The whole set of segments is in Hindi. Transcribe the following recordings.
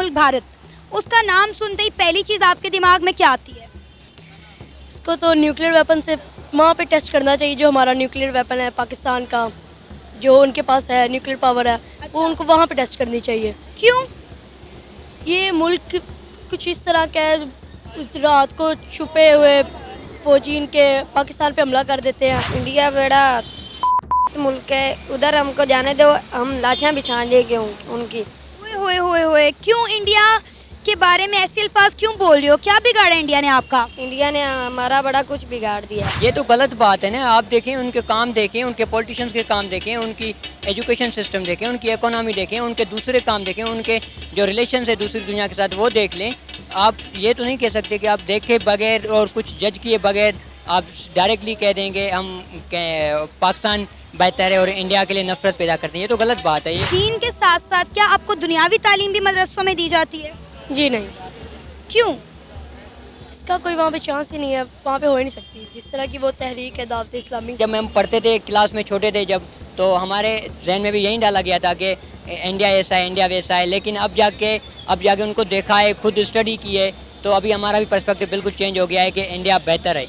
मुल्क भारत, उसका नाम सुनते ही पहली चीज़ आपके दिमाग में क्या आती है? इसको तो न्यूक्लियर वेपन से वहाँ पे टेस्ट करना चाहिए, जो हमारा न्यूक्लियर वेपन है पाकिस्तान का, जो उनके पास है न्यूक्लियर पावर है, वो उनको वहाँ पे टेस्ट करनी चाहिए। क्यों? ये मुल्क कुछ इस तरह का है, रात को छुपे हुए फौजी इनके पाकिस्तान पे हमला कर देते हैं। इंडिया बड़ा मुल्क है, उधर हमको जाने दो, हम लाशें बिछा देंगे उनकी। होए क्यों इंडिया के बारे में ऐसे अल्फाज क्यों बोल रहे हो? क्या बिगाड़ा इंडिया ने आपका? इंडिया ने हमारा बड़ा कुछ बिगाड़ दिया। ये तो गलत बात है ना। आप देखें, उनके काम देखें, उनके पॉलिटिशियंस के काम देखें, उनकी एजुकेशन सिस्टम देखें, उनकी इकोनॉमी देखें, उनके दूसरे काम देखें, उनके जो रिलेशन है दूसरी दुनिया के साथ वो देख लें। आप ये तो नहीं कह सकते कि आप देखे बगैर और कुछ जज किए बगैर आप डायरेक्टली कह देंगे हम पाकिस्तान बेहतर है और इंडिया के लिए नफरत पैदा करते हैं। ये तो गलत बात है। ये दीन के साथ साथ क्या आपको दुनियावी तालीम भी मदरसों में दी जाती है? जी नहीं, क्यों? इसका कोई वहाँ पे चांस ही नहीं है, वहाँ पे हो ही नहीं सकती। जिस तरह की वो तहरीक है दावत इस्लामी, जब हम पढ़ते थे क्लास में छोटे थे जब, तो हमारे जहन में भी यही डाला गया था कि इंडिया ऐसा है, इंडिया वैसा है। लेकिन अब जाके उनको देखा है, खुद स्टडी की है, तो अभी हमारा भी पर्सपेक्टिव बिल्कुल चेंज हो गया है कि इंडिया बेहतर है।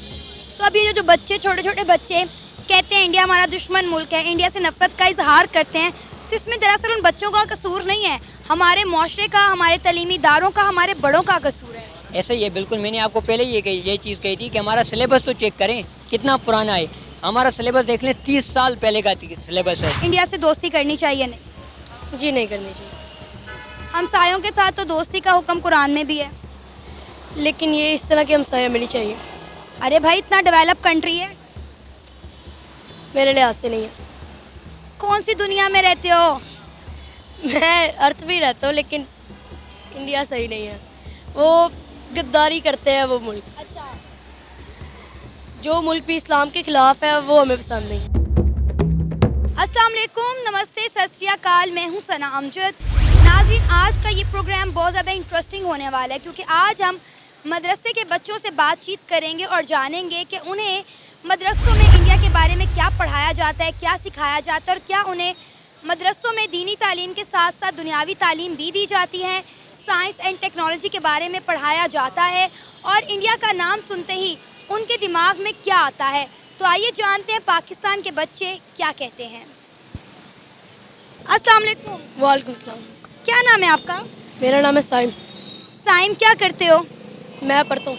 तो अभी ये जो बच्चे, छोटे छोटे बच्चे कहते हैं इंडिया हमारा दुश्मन मुल्क है, इंडिया से नफरत का इजहार करते हैं, तो इसमें दरअसल उन बच्चों का कसूर नहीं है, हमारे माशरे का, हमारे तलीमी इदारों का, हमारे बड़ों का कसूर है। ऐसा ही है बिल्कुल। मैंने आपको पहले ये चीज़ कही थी कि हमारा सिलेबस तो चेक करें कितना पुराना है। हमारा सिलेबस देख लें, 30 साल पहले का सिलेबस है। इंडिया से दोस्ती करनी चाहिए नहीं? जी नहीं करनी चाहिए। हमसायों के साथ तो दोस्ती का हुक्म कुरान में भी है। लेकिन ये इस तरह की हमसाया मिलनी चाहिए। अरे भाई, इतना डेवलप कंट्री है। मेरे लिहाज से नहीं है। कौन सी दुनिया में रहते हो? मैं अर्थ भी रहता हूँ, लेकिन इंडिया सही नहीं है। वो गद्दारी करते हैं वो मुल्क। अच्छा, जो मुल्क भी इस्लाम के खिलाफ है वो हमें पसंद नहीं। अस्सलाम वालेकुम, नमस्ते, सत श्री अकाल, मैं हूँ सना अमजद। नाज़रीन, आज का ये प्रोग्राम बहुत ज़्यादा इंटरेस्टिंग होने वाला है, क्योंकि आज हम मदरसे के बच्चों से बातचीत करेंगे और जानेंगे कि उन्हें मदरसों में इंडिया के बारे में क्या पढ़ाया जाता है, क्या सिखाया जाता है, और क्या उन्हें मदरसों में दीनी तालीम के साथ साथ दुनियावी तालीम भी दी जाती है, साइंस एंड टेक्नोलॉजी के बारे में पढ़ाया जाता है, और इंडिया का नाम सुनते ही उनके दिमाग में क्या आता है। तो आइए जानते हैं पाकिस्तान के बच्चे क्या कहते हैं। अस्सलाम वालेकुम। वालेकुम सलाम। क्या नाम है आपका? मेरा नाम है साइम। साइम, क्या करते हो? मैं पढ़ता हूँ।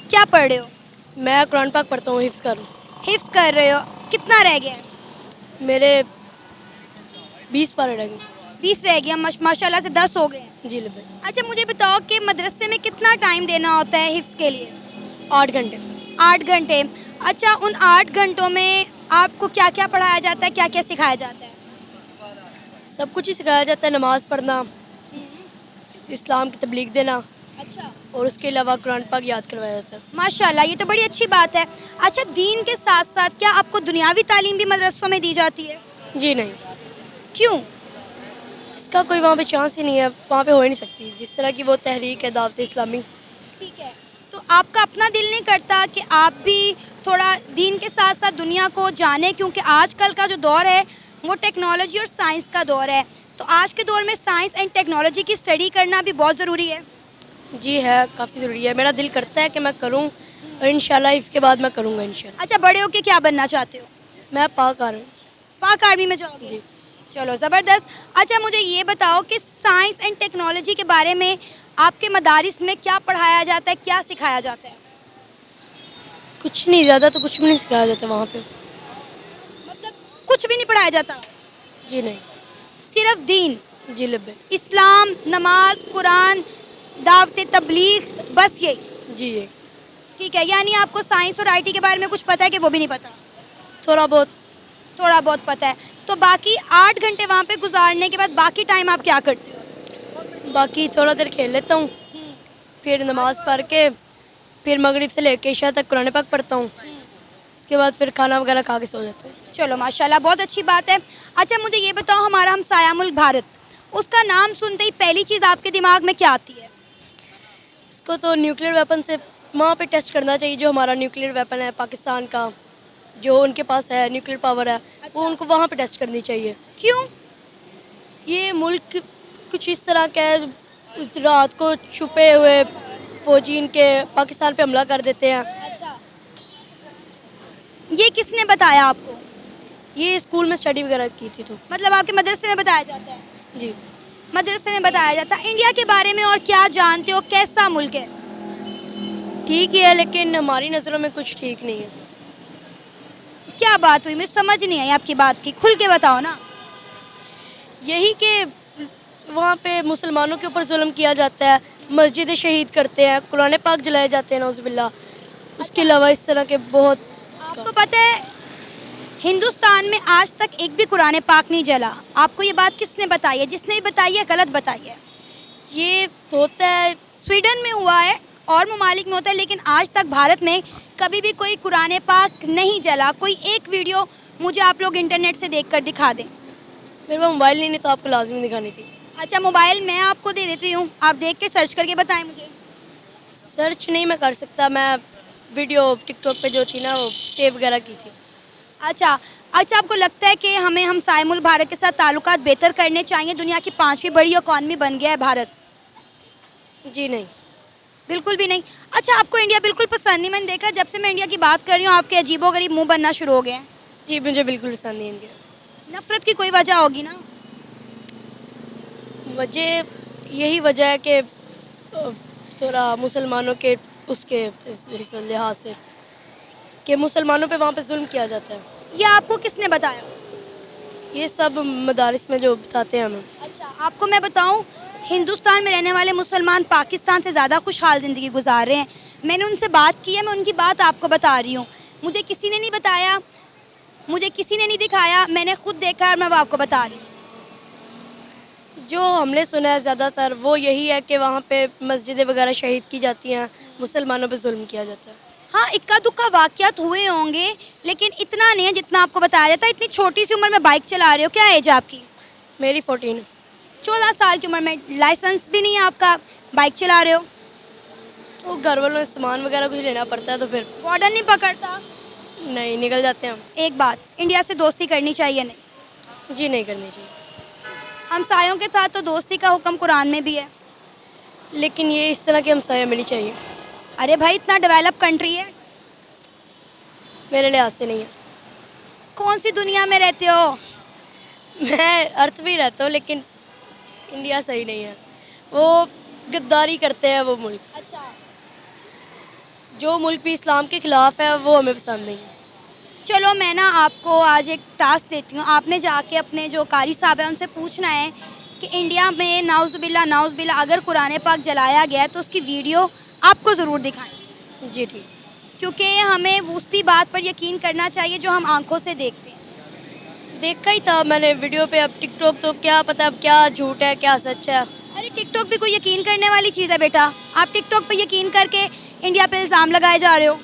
क्या पढ़ रहे हो? मैं कुरान पाक पढ़ता हूँ, हिफ्ज़ कर रहा हूँ। हिफ्स कर रहे हो? कितना रह गया है? मेरे 20 पारे रह गए। 20 रह गया, माशाल्लाह से 10 हो गए हैं। जी लिबे। अच्छा, मुझे बताओ कि मदरसे में कितना टाइम देना होता है हिफ्स के लिए? 8 घंटे। 8 घंटे। अच्छा, उन 8 घंटों में आपको क्या क्या पढ़ाया जाता है, क्या क्या सिखाया जाता है? सब कुछ ही सिखाया जाता है। नमाज़ पढ़ना, इस्लाम की तबलीग देना, अच्छा, और उसके अलावा कुरान पाक याद करवाया जाता है। माशाल्लाह, ये तो बड़ी अच्छी बात है। अच्छा, दीन के साथ साथ क्या आपको दुनियावी तालीम भी मदरसों में दी जाती है? जी नहीं, क्यों? इसका कोई वहाँ पे चांस ही नहीं है, वहाँ पे हो ही नहीं सकती। जिस तरह की वो तहरीक है दावत इस्लामी। ठीक है, तो आपका अपना दिल नहीं करता कि आप भी थोड़ा दीन के साथ साथ दुनिया को जानें, क्योंकि आजकल का जो दौर है वो टेक्नोलॉजी और साइंस का दौर है, तो आज के दौर में साइंस एंड टेक्नोलॉजी की स्टडी करना भी बहुत ज़रूरी है। जी है, काफ़ी ज़रूरी है। मेरा दिल करता है कि मैं करूँ, और इंशाल्लाह इसके बाद मैं करूँगा इंशाल्लाह। अच्छा, बड़े होके क्या बनना चाहते हो? मैं पाक आ रहा हूँ। पाक आर्मी में जाओगे? जी। चलो, ज़बरदस्त। अच्छा, मुझे ये बताओ कि साइंस एंड टेक्नोलॉजी के बारे में आपके मदारिस में क्या पढ़ाया जाता है, क्या सिखाया जाता है? कुछ नहीं, ज़्यादा तो कुछ भी नहीं सिखाया जाता वहाँ पे। मतलब कुछ भी नहीं पढ़ाया जाता? जी नहीं। सिर्फ दीन, जी लिबे। इस्लाम, नमाज, कुरान, दावत तबलीग, बस यही? जी ये ठीक है, यानी आपको साइंस और आईटी के बारे में कुछ पता है कि वो भी नहीं पता? थोड़ा बहुत। थोड़ा बहुत पता है। तो बाकी 8 घंटे वहाँ पे गुजारने के बाद बाकी टाइम आप क्या करते हो? बाकी थोड़ा देर खेल लेता हूँ, फिर नमाज़ पढ़ के फिर मगरिब से लेके इशा तक कुरान पाक पढ़ता हूँ। उसके बाद फिर खाना वगैरह खा के सो जाता हूँ। चलो, माशाल्लाह, बहुत अच्छी बात है। अच्छा, मुझे ये बताओ, हमारा हमसाया मुल्क भारत, उसका नाम सुनते ही पहली चीज़ आपके दिमाग में क्या आती है? इसको तो न्यूक्लियर वेपन से वहाँ पे टेस्ट करना चाहिए, जो हमारा न्यूक्लियर वेपन है पाकिस्तान का, जो उनके पास है न्यूक्लियर पावर है, वो उनको वहाँ पे टेस्ट करनी चाहिए। क्यों? ये मुल्क कुछ इस तरह का है, रात को छुपे हुए फौजी इनके पाकिस्तान पे हमला कर देते हैं। अच्छा, ये किसने बताया आपको? ये स्कूल में स्टडी वगैरह की थी तो। मतलब आपके मदरसे में बताया जाता है? जी। मदरसे में बताया जाता है। इंडिया के बारे में और क्या जानते हो, कैसा मुल्क है? ठीक ही है, लेकिन हमारी नज़रों में कुछ ठीक नहीं है। क्या बात हुई, मुझे समझ नहीं आई आपकी बात की, खुल के बताओ ना। यही कि वहाँ पे मुसलमानों के ऊपर जुल्म किया जाता है, मस्जिदें शहीद करते हैं, कुरान पाक जलाए जाते हैं नौजुबिल्ला। उसके अलावा इस तरह के बहुत। आपको पता है हिंदुस्तान में आज तक एक भी कुरान पाक नहीं जला। आपको ये बात किसने बताई है? जिसने भी बताई है गलत बताई है। ये होता है स्वीडन में हुआ है और ममालिक में होता है, लेकिन आज तक भारत में कभी भी कोई कुरान पाक नहीं जला। कोई एक वीडियो मुझे आप लोग इंटरनेट से देखकर दिखा दें। मेरे पास मोबाइल नहीं तो आपको लाजमी दिखानी थी। अच्छा, मोबाइल मैं आपको दे देती हूँ, आप देख के सर्च करके बताएं मुझे। सर्च नहीं मैं कर सकता, मैं वीडियो टिकटॉक पे जो थी ना वो सेव वगैरह की थी। अच्छा, आपको लगता है कि हमें हमसाए मुल्क भारत के साथ ताल्लुकात बेहतर करने चाहिए? दुनिया की 5वीं बड़ी इकॉनमी बन गया है भारत। जी नहीं। बिल्कुल भी नहीं। अच्छा, आपको इंडिया बिल्कुल पसंद नहीं? मैंने देखा जब से मैं इंडिया की बात कर रही हूँ आपके अजीबोगरीब मुंह बनना शुरू हो गए हैं। जी मुझे बिल्कुल पसंद नहीं इनके। नफरत की कोई वजह होगी ना? वजह यही वजह है कि थोड़ा मुसलमानों के उसके इस लिहाज से कि मुसलमानों पे वहाँ पे जुल्म किया जाता है। ये आपको किसने बताया? ये सब मदारिस में जो बताते हैं हमें। अच्छा, आपको मैं बताऊं, हिंदुस्तान में रहने वाले मुसलमान पाकिस्तान से ज़्यादा खुशहाल ज़िंदगी गुजार रहे हैं। मैंने उनसे बात की है, मैं उनकी बात आपको बता रही हूँ। मुझे किसी ने नहीं बताया, मुझे किसी ने नहीं दिखाया, मैंने खुद देखा और मैं वो आपको बता रही हूँ। जो हमने सुना है ज़्यादातर वो यही है कि वहाँ पे मस्जिदें वगैरह शहीद की जाती हैं, मुसलमानों पे जुल्म किया जाता है। हाँ, इक्का दुक्का वाक़यात हुए होंगे, लेकिन इतना नहीं है जितना आपको बताया जाता है। इतनी छोटी सी उम्र में बाइक चला रहे हो, क्या एज है आपकी? मेरी 14। 14 साल की उम्र में लाइसेंस भी नहीं है आपका, बाइक चला रहे हो। वो घर वालों से सामान वगैरह कुछ लेना पड़ता है तो फिर वार्डन नहीं पकड़ता? नहीं, निकल जाते हैं हम। एक बात, इंडिया से दोस्ती करनी चाहिए नहीं? जी नहीं करनी चाहिए, हमसायों के साथ तो दोस्ती का हुक्म कुरान में भी है। लेकिन ये इस तरह की हमसाया मिलनी चाहिए। अरे भाई, इतना डेवलप कंट्री है। मेरे लिहाज से नहीं है। कौन सी दुनिया में रहते हो? मैं अर्थ भी रहता हूँ लेकिन इंडिया सही नहीं है। वो गद्दारी करते हैं वो मुल्क। अच्छा, जो मुल्क भी इस्लाम के ख़िलाफ़ है वो हमें पसंद नहीं है। चलो मैं ना आपको आज एक टास्क देती हूँ। आपने जाके अपने जो कारी साहब हैं उनसे पूछना है कि इंडिया में नाउज़ुबिल्ला अगर कुरान पाक जलाया गया है तो उसकी वीडियो आपको ज़रूर दिखाएं। जी ठीक। क्योंकि हमें उसी बात पर यकीन करना चाहिए जो हम आंखों से देखते हैं। देखा ही था मैंने वीडियो पे। अब टिकटॉक तो क्या पता अब क्या झूठ है क्या सच है। अरे टिकटॉक भी कोई यकीन करने वाली चीज़ है बेटा? आप टिकटॉक पे यकीन करके इंडिया पे इल्ज़ाम लगाए जा रहे हो।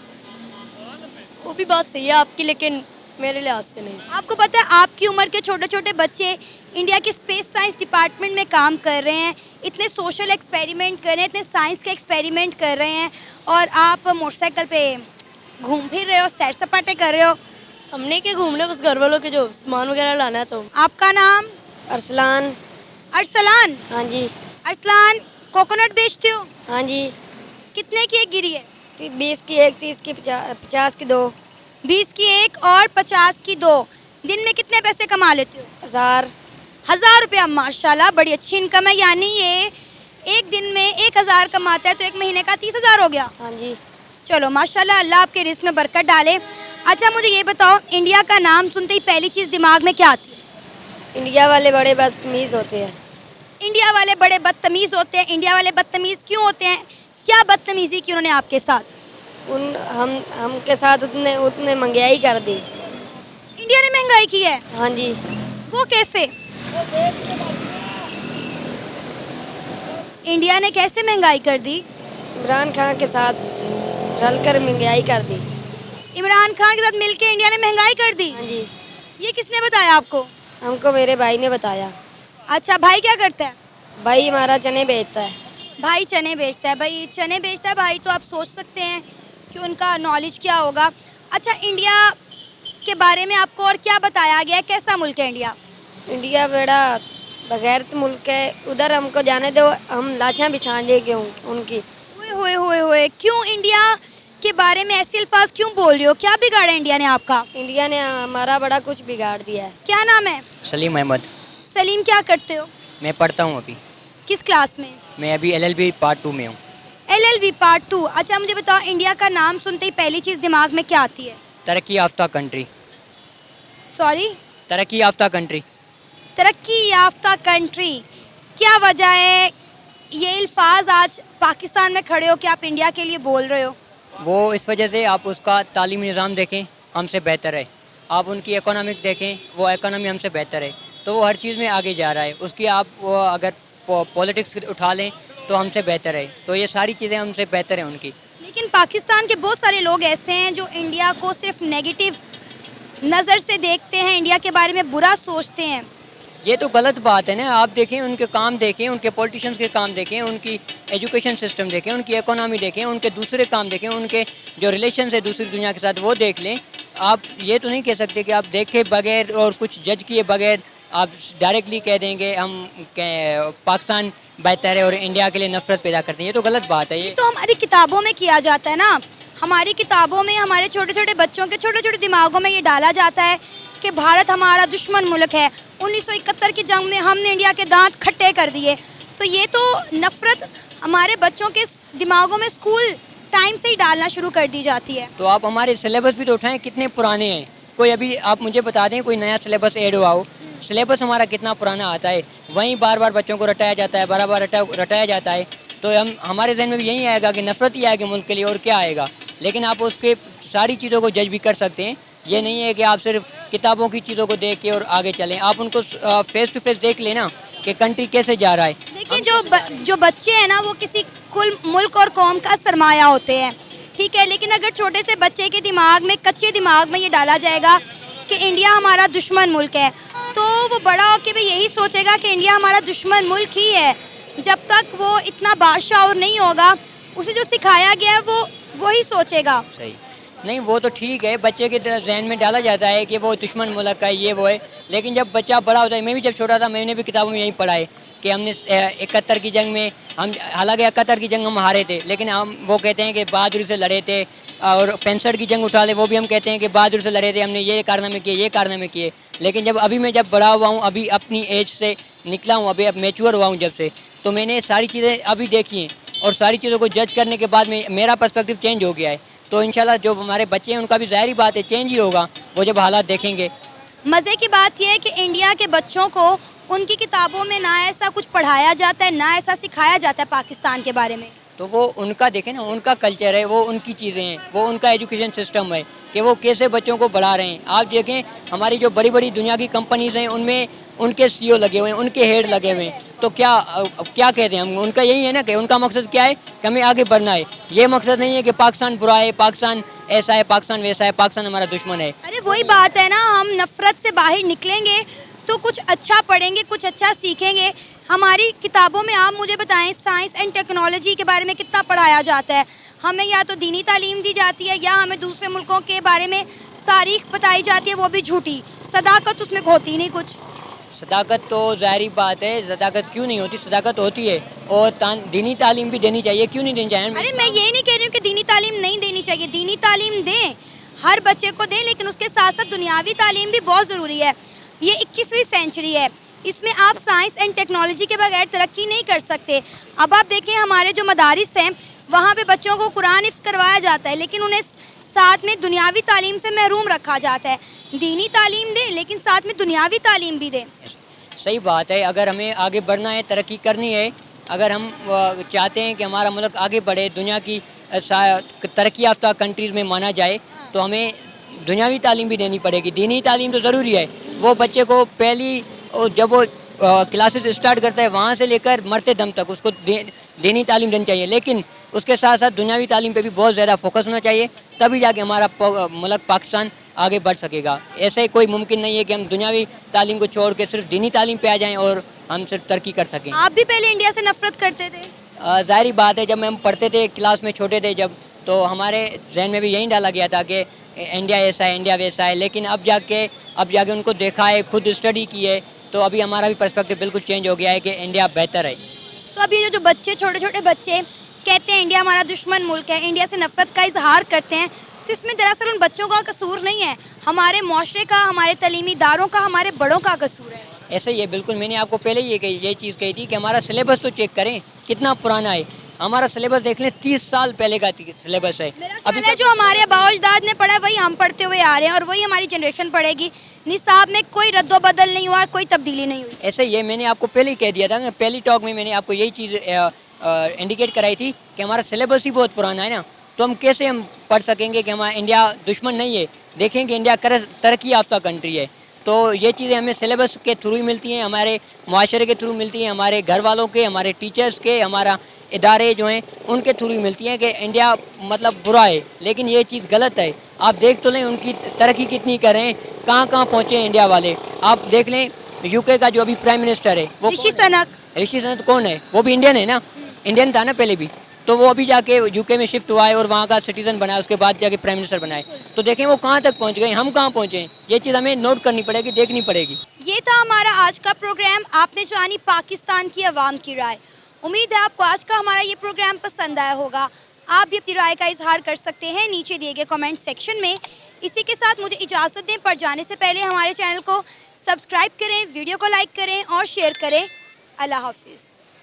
वो भी बात सही है आपकी, लेकिन मेरे लिहाज से नहीं। आपको पता है आपकी उम्र के छोटे छोटे बच्चे इंडिया के स्पेस साइंस डिपार्टमेंट में काम कर रहे हैं, इतने सोशल एक्सपेरिमेंट कर रहे हैं, इतने साइंस के एक्सपेरिमेंट कर रहे हैं, और आप मोटरसाइकिल पे घूम फिर रहे हो, सैर सपाटे कर रहे हो। हमने के घूमने बस घर वालों के जो सामान वगैरह लाना है। तो आपका नाम? अरसलान। अरसलान? हाँ जी। अरसलान, कोकोनट बेचते हो? हाँ जी। कितने की एक गिरी है? 20 की एक, 30 की, 50 की 2। 20 की एक और 50 की 2। दिन में कितने पैसे कमा लेते हो? 1000 रुपया। माशाल्लाह, बड़ी अच्छी इनकम है। यानी ये एक दिन में 1000 कमाता है तो एक महीने का 30,000 हो गया। हाँ जी। चलो माशाल्लाह, अल्लाह आपके रिस्क में बरकत डाले। अच्छा मुझे ये बताओ, इंडिया का नाम सुनते ही पहली चीज़ दिमाग में क्या आती है? इंडिया वाले बड़े बदतमीज़ होते हैं। इंडिया वाले बड़े बदतमीज़ होते हैं। इंडिया वाले बदतमीज़ क्यों होते हैं? क्या बदतमीज़ी की उन्होंने आपके साथ? हम के साथ उतने महंगाई कर दी। इंडिया ने महंगाई की है? हाँ जी। वो कैसे? इंडिया ने कैसे महंगाई कर दी? इमरान खान के साथ रलकर महंगाई कर दी। इमरान खान के साथ मिलके इंडिया ने महंगाई कर दी? हाँ जी। ये किसने बताया आपको? हमको मेरे भाई ने बताया। अच्छा, भाई क्या करता है? भाई हमारा चने बेचता है। भाई चने बेचता है। भाई चने बेचता है भाई, तो आप सोच सकते हैं कि उनका नॉलेज क्या होगा। अच्छा, इंडिया के बारे में आपको और क्या बताया गया है? कैसा मुल्क है इंडिया? इंडिया बड़ा बगैर मुल्क के उधर हमको जाने दो, हम लाशें बिछा देंगे उनकी। होए क्यों इंडिया के बारे में ऐसे अल्फाज क्यों बोल रहे हो? क्या बिगाड़ा इंडिया ने आपका? इंडिया ने हमारा बड़ा कुछ बिगाड़ दिया है। क्या नाम है? सलीम अहमद। सलीम, क्या करते हो? मैं पढ़ता हूँ अभी। किस क्लास में? मैं अभी LLB पार्ट 2 में हूँ। LLB part 2। अच्छा मुझे बताओ, इंडिया का नाम सुनते ही पहली चीज़ दिमाग में क्या आती है? तरक्की याफ्ता कंट्री। सॉरी, तरक्की याफ्ता कंट्री। तरक्की याफ्ता कंट्री। क्या वजह है ये अल्फाज आज पाकिस्तान में खड़े हो कि आप इंडिया के लिए बोल रहे हो? वो इस वजह से आप उसका तालीमी निज़ाम देखें, हमसे बेहतर है। आप उनकी इकोनॉमिक देखें, वो इकोनॉमी हमसे बेहतर है, तो वो हर चीज़ में आगे जा रहा है। उसकी आप वो अगर पॉलिटिक्स उठा लें तो हमसे बेहतर है, तो ये सारी चीज़ें हमसे बेहतर हैं उनकी। लेकिन पाकिस्तान के बहुत सारे लोग ऐसे हैं जो इंडिया को सिर्फ नेगेटिव नज़र से देखते हैं, इंडिया के बारे में बुरा सोचते हैं। ये तो गलत बात है ना। आप देखें, उनके काम देखें, उनके पॉलिटिशियंस के काम देखें, उनकी एजुकेशन सिस्टम देखें, उनकी इकोनॉमी देखें, उनके दूसरे काम देखें, उनके जो रिलेशन है दूसरी दुनिया के साथ वो देख लें। आप ये तो नहीं कह सकते कि आप देखे बगैर और कुछ जज किए बगैर आप डायरेक्टली कह देंगे हम पाकिस्तान बेहतर है और इंडिया के लिए नफरत पैदा करते हैं। ये तो गलत बात है। ये तो हमारी किताबों में किया जाता है ना, हमारी किताबों में हमारे छोटे छोटे बच्चों के छोटे छोटे दिमागों में ये डाला जाता है कि भारत हमारा दुश्मन मुल्क है। 1971 की जंग में हमने इंडिया के दांत खट्टे कर दिए। तो ये तो नफरत हमारे बच्चों के दिमागों में स्कूल टाइम से ही डालना शुरू कर दी जाती है। तो आप हमारे सिलेबस भी तो उठाएं, कितने पुराने हैं। कोई अभी आप मुझे बता दें कोई नया सिलेबस ऐड हुआ हो। सिलेबस हमारा कितना पुराना आता है, वहीं बार बार बच्चों को रटाया जाता है, बार बार रटाया जाता है। तो हम हमारे जहन में भी यही आएगा कि नफरत ही आएगी मुल्क के लिए, और क्या आएगा। लेकिन आप उसके सारी चीज़ों को जज भी कर सकते हैं। ये नहीं है कि आप सिर्फ किताबों की चीज़ों को देख के और आगे चलें। आप उनको फेस टू फेस देख लेना कि कंट्री कैसे जा रहा है। देखिए, जो बच्चे हैं ना वो किसी कुल मुल्क और कौम का सरमाया होते हैं, ठीक है। लेकिन अगर छोटे से बच्चे के दिमाग में, कच्चे दिमाग में ये डाला जाएगा कि इंडिया हमारा दुश्मन मुल्क है, तो वो बड़ा होकर भी यही सोचेगा कि इंडिया हमारा दुश्मन मुल्क ही है। जब तक वो इतना बादशाह और नहीं होगा, उसे जो सिखाया गया है वो वही सोचेगा। सही नहीं, वो तो ठीक है, बच्चे के जहन में डाला जाता है कि वो दुश्मन मुल्क का ये वो है। लेकिन जब बच्चा बड़ा होता है, मैं भी जब छोटा था मैंने भी किताबों में यही पढ़ा है कि हमने 71 की जंग में हम, हालांकि 71 की जंग हम हारे थे, लेकिन हम वो कहते हैं कि बहादुरी से लड़े थे। और 65 की जंग उठा ले, वो भी हम कहते हैं कि बहादुरी से लड़े थे, हमने ये कारनामे किए, ये कारनामे किए। लेकिन जब अभी मैं जब बड़ा हुआ हूँ, अभी अपनी एज से निकला हूँ, अभी अब मैच्योर हुआ हूँ जब से, तो मैंने सारी चीज़ें अभी देखी हैं और सारी चीज़ों को जज करने के बाद में मेरा पर्सपेक्टिव चेंज हो गया है। तो इंशाल्लाह जो हमारे बच्चे हैं उनका भी ज़ाहिरी बात है चेंज ही होगा, वो जब हालात देखेंगे। मज़े की बात यह है कि इंडिया के बच्चों को उनकी किताबों में ना ऐसा कुछ पढ़ाया जाता है, ना ऐसा सिखाया जाता है पाकिस्तान के बारे में। तो वो उनका देखें ना, उनका कल्चर है, वो उनकी चीज़ें हैं, वो उनका एजुकेशन सिस्टम है कि वो कैसे बच्चों को बढ़ा रहे हैं। आप देखें हमारी जो बड़ी बड़ी दुनिया की कंपनीज़ हैं उनमें उनके CEO लगे हुए हैं, उनके हेड लगे हुए हैं। तो क्या कहते हैं हम, उनका यही है ना कि उनका मकसद क्या है कि हमें आगे बढ़ना है। ये मकसद नहीं है कि पाकिस्तान बुरा है, पाकिस्तान ऐसा है, पाकिस्तान वैसा है, पाकिस्तान हमारा दुश्मन है। अरे वही बात है ना, हम नफरत से बाहर निकलेंगे तो कुछ अच्छा पढ़ेंगे, कुछ अच्छा सीखेंगे। हमारी किताबों में आप मुझे बताएं साइंस एंड टेक्नोलॉजी के बारे में कितना पढ़ाया जाता है? हमें या तो दीनी तालीम दी जाती है या हमें दूसरे मुल्कों के बारे में तारीख बताई जाती है, वो भी झूठी। सदाकत उसमें होती नहीं कुछ। सदाकत तो ज़ाहिरी बात है, सदाकत क्यों नहीं होती, सदाकत होती है। और दीनी तालीम भी देनी चाहिए, क्यों नहीं देनी चाहिए? अरे मैं ये नहीं कह रही हूँ कि दीनी तालीम नहीं देनी चाहिए, दीनी तालीम दें, हर बच्चे को दें, लेकिन उसके साथ साथ दुनियावी तालीम भी बहुत ज़रूरी है। ये 21वीं सेंचुरी है, इसमें आप साइंस एंड टेक्नोलॉजी के बगैर तरक्की नहीं कर सकते। अब आप देखें हमारे जो मदारिस हैं वहाँ पे बच्चों को कुरान हिफ्ज़ करवाया जाता है, लेकिन उन्हें साथ में दुनियावी तालीम से महरूम रखा जाता है। दीनी तालीम दें लेकिन साथ में दुनियावी तालीम भी दें। सही बात है। अगर हमें आगे बढ़ना है, तरक्की करनी है, अगर हम चाहते हैं कि हमारा मुल्क आगे बढ़े, दुनिया की तरक्की याफ्ता कंट्रीज़ में माना जाए, तो हमें दुनियावी तालीम भी देनी पड़ेगी। दीनी तालीम तो ज़रूरी है। वो बच्चे को पहली जब वो क्लासेस स्टार्ट करता है वहाँ से लेकर मरते दम तक उसको दीनी तालीम देनी चाहिए, लेकिन उसके साथ साथ दुनियावी तालीम पे भी बहुत ज़्यादा फोकस होना चाहिए, तभी जाके हमारा मुल्क पाकिस्तान आगे बढ़ सकेगा। ऐसे कोई मुमकिन नहीं है कि हम दुनियावी तालीम को छोड़ के सिर्फ दीनी तालीम पे आ जाएं और हम सिर्फ तरक्की कर सकें। आप भी पहले इंडिया से नफरत करते थे? ज़ाहिरी बात है, जब हम पढ़ते थे क्लास में छोटे थे जब, तो हमारे जहन में भी यही डाला गया था कि इंडिया ऐसा है, इंडिया वैसा है। लेकिन अब जाके उनको देखा है, खुद स्टडी की है तो अभी हमारा भी पर्सपेक्टिव बिल्कुल चेंज हो गया है कि इंडिया बेहतर है। तो अभी ये जो बच्चे, छोटे छोटे बच्चे कहते हैं इंडिया हमारा दुश्मन मुल्क है, इंडिया से नफरत का इजहार करते हैं, तो इसमें दरअसल उन बच्चों का कसूर नहीं है, हमारे माशरे का, हमारे तलीमी इदारों का, हमारे बड़ों का कसूर है। ऐसे ही है बिल्कुल। मैंने आपको पहले ये चीज़ कही थी कि हमारा सिलेबस तो चेक करें कितना पुराना है। हमारा सिलेबस देख लें, 30 साल पहले का सिलेबस है। अभी जो हमारे बाओजदाद ने पढ़ा है वही हम पढ़ते हुए आ रहे हैं और वही हमारी जनरेशन पढ़ेगी। निसाब में कोई रद्दो बदल नहीं हुआ, कोई तब्दीली नहीं हुई। ऐसे ही है, मैंने आपको पहले ही कह दिया था, पहली टॉक में मैंने आपको यही चीज़ इंडिकेट कराई थी कि हमारा सिलेबस ही बहुत पुराना है ना, तो हम कैसे हम पढ़ सकेंगे कि हमारा इंडिया दुश्मन नहीं है। देखें कि इंडिया तरक्की याफ्ता कंट्री है, तो ये चीज़ें हमें सिलेबस के थ्रू ही मिलती हैं, हमारे माशरे के थ्रू मिलती हैं, हमारे घर वालों के, हमारे टीचर्स के, हमारा इदारे जो हैं उनके थ्रू ही मिलती हैं कि इंडिया मतलब बुरा है। लेकिन ये चीज़ गलत है। आप देख तो लें उनकी तरक्की कितनी करें, कहाँ कहाँ पहुँचे हैं इंडिया वाले। आप देख लें यूके का जो अभी प्राइम मिनिस्टर है वो ऋषि सुनक। ऋषि सुनक कौन है? वो भी इंडियन है ना, इंडियन था ना पहले भी, तो वो अभी जाके यूके में शिफ्ट हुआ है और वहाँ का सिटीजन बना, उसके बाद जाके प्राइम मिनिस्टर बनाए। तो देखें वो कहाँ तक पहुँच गए, हम कहाँ पहुँचे हैं। ये चीज़ हमें नोट करनी पड़ेगी, देखनी पड़ेगी। ये था हमारा आज का प्रोग्राम। आपने जानी पाकिस्तान की आवाम की राय। उम्मीद है आपको आज का हमारा ये प्रोग्राम पसंद आया होगा। आप भी अपनी राय का इजहार कर सकते हैं नीचे दिए गए कमेंट सेक्शन में। इसी के साथ मुझे इजाज़त दें, पर जाने से पहले हमारे चैनल को सब्सक्राइब करें, वीडियो को लाइक करें और शेयर करें। अल्लाह हाफिज़।